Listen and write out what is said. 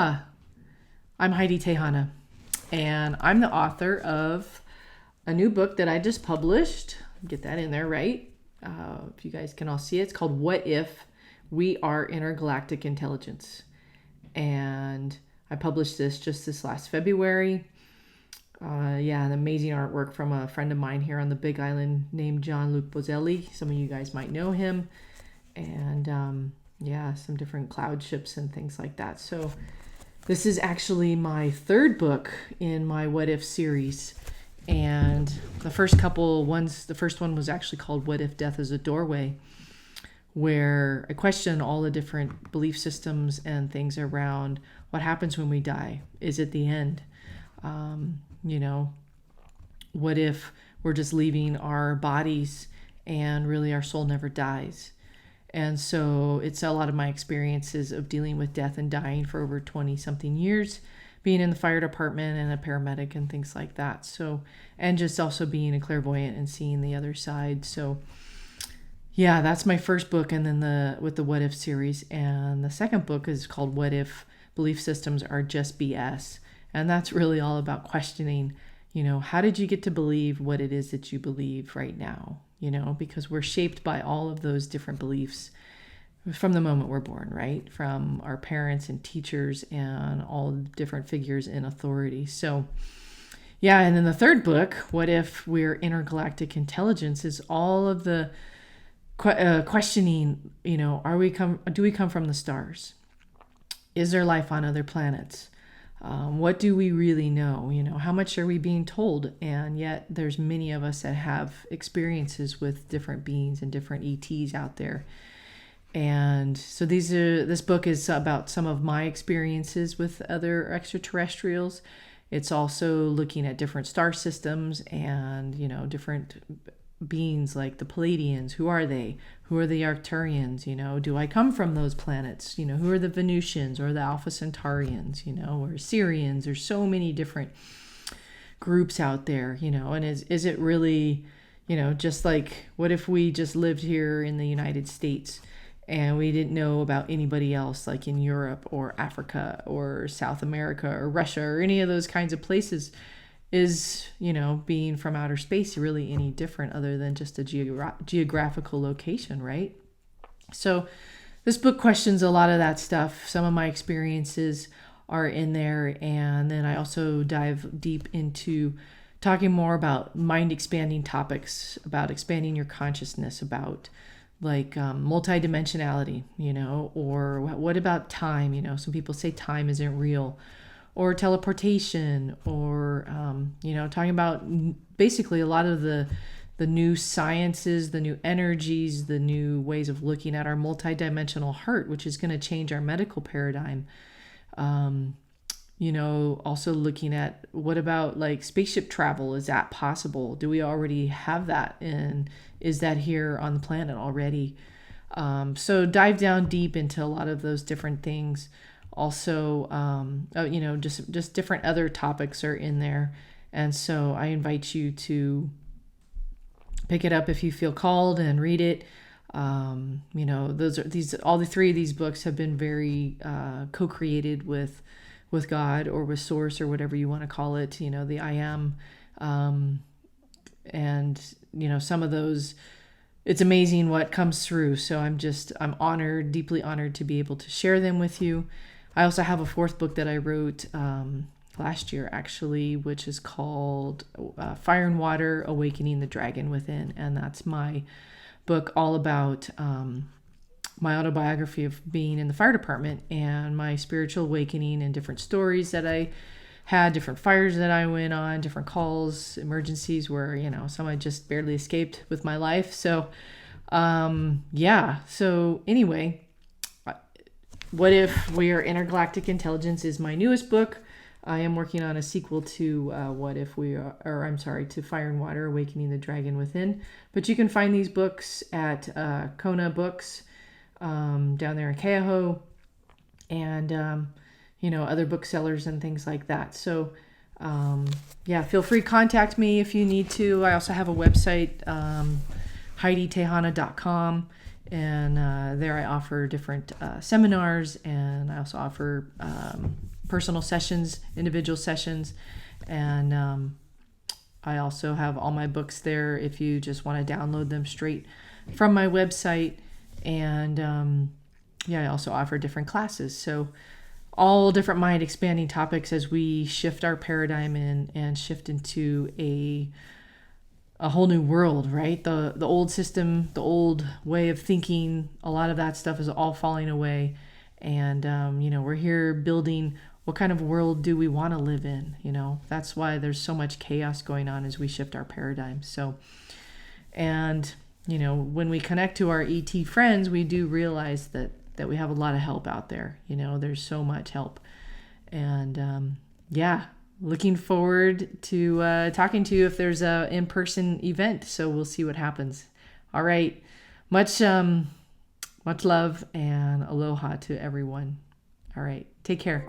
Yeah, I'm Hydee Tehana, and I'm the author of a new book that I just published. Get that in there, right? If you guys can all see it, it's called What If We Are Intergalactic Intelligence. And I published this just this last February. An amazing artwork from a friend of mine here on the Big Island named John-Luc Bozelli. Some of you guys might know him. And some different cloud ships and things like that. So this is actually my third book in my What If series. And the first one was actually called What If Death is a Doorway, where I question all the different belief systems and things around what happens when we die. Is it the end? What if we're just leaving our bodies and really our soul never dies? And so it's a lot of my experiences of dealing with death and dying for over 20 something years, being in the fire department and a paramedic and things like that. So, and just also being a clairvoyant and seeing the other side. So yeah, that's my first book. And then with the What If series. And the second book is called What If Belief Systems Are Just BS. And that's really all about questioning, how did you get to believe what it is that you believe right now? Because we're shaped by all of those different beliefs from the moment we're born, right? From our parents and teachers and all the different figures in authority. So, yeah, and then the third book, What If We're Intergalactic Intelligence, is all of the questioning, do we come from the stars? Is there life on other planets? What do we really know? How much are we being told? And yet there's many of us that have experiences with different beings and different ETs out there. And so this book is about some of my experiences with other extraterrestrials. It's also looking at different star systems and, different beings like the Palladians. Who are they? Who are the Arcturians? Do I come from those planets? Who are the Venusians or the Alpha Centaurians? Or Syrians? There's so many different groups out there, and is it really, just like, what if we just lived here in the United States and we didn't know about anybody else, like in Europe or Africa or South America or Russia or any of those kinds of places? Is, being from outer space really any different other than just a geographical location, right? So this book questions a lot of that stuff. Some of my experiences are in there. And then I also dive deep into talking more about mind expanding topics, about expanding your consciousness, about like multidimensionality, or what about time? Some people say time isn't real. Or teleportation, or, talking about basically a lot of the new sciences, the new energies, the new ways of looking at our multidimensional heart, which is going to change our medical paradigm. Also looking at what about like spaceship travel? Is that possible? Do we already have that? And is that here on the planet already? So dive down deep into a lot of those different things. Also, just different other topics are in there. And so I invite you to pick it up if you feel called and read it. All the three of these books have been very co-created with God or with Source or whatever you want to call it, the I Am. Some of those, it's amazing what comes through. So I'm honored, deeply honored to be able to share them with you. I also have a fourth book that I wrote last year, actually, which is called Fire and Water, Awakening the Dragon Within. And that's my book all about my autobiography of being in the fire department and my spiritual awakening and different stories that I had, different fires that I went on, different calls, emergencies where, some I just barely escaped with my life. So, So anyway, What If We Are Intergalactic Intelligence is my newest book. I am working on a sequel to to Fire and Water, Awakening the Dragon Within. But you can find these books at Kona Books down there in Keaho, and other booksellers and things like that. So feel free to contact me if you need to. I also have a website, HydeeTehana.com. And there I offer different seminars, and I also offer personal sessions, individual sessions. And I also have all my books there if you just want to download them straight from my website. And I also offer different classes. So all different mind expanding topics as we shift our paradigm and shift into a whole new world, right? The old system, the old way of thinking, a lot of that stuff is all falling away. And, we're here building what kind of world do we want to live in? That's why there's so much chaos going on as we shift our paradigm. So, and, when we connect to our ET friends, we do realize that we have a lot of help out there. There's so much help. And, looking forward to talking to you if there's a in-person event. So we'll see what happens. All right. Much love and aloha to everyone. All right. Take care.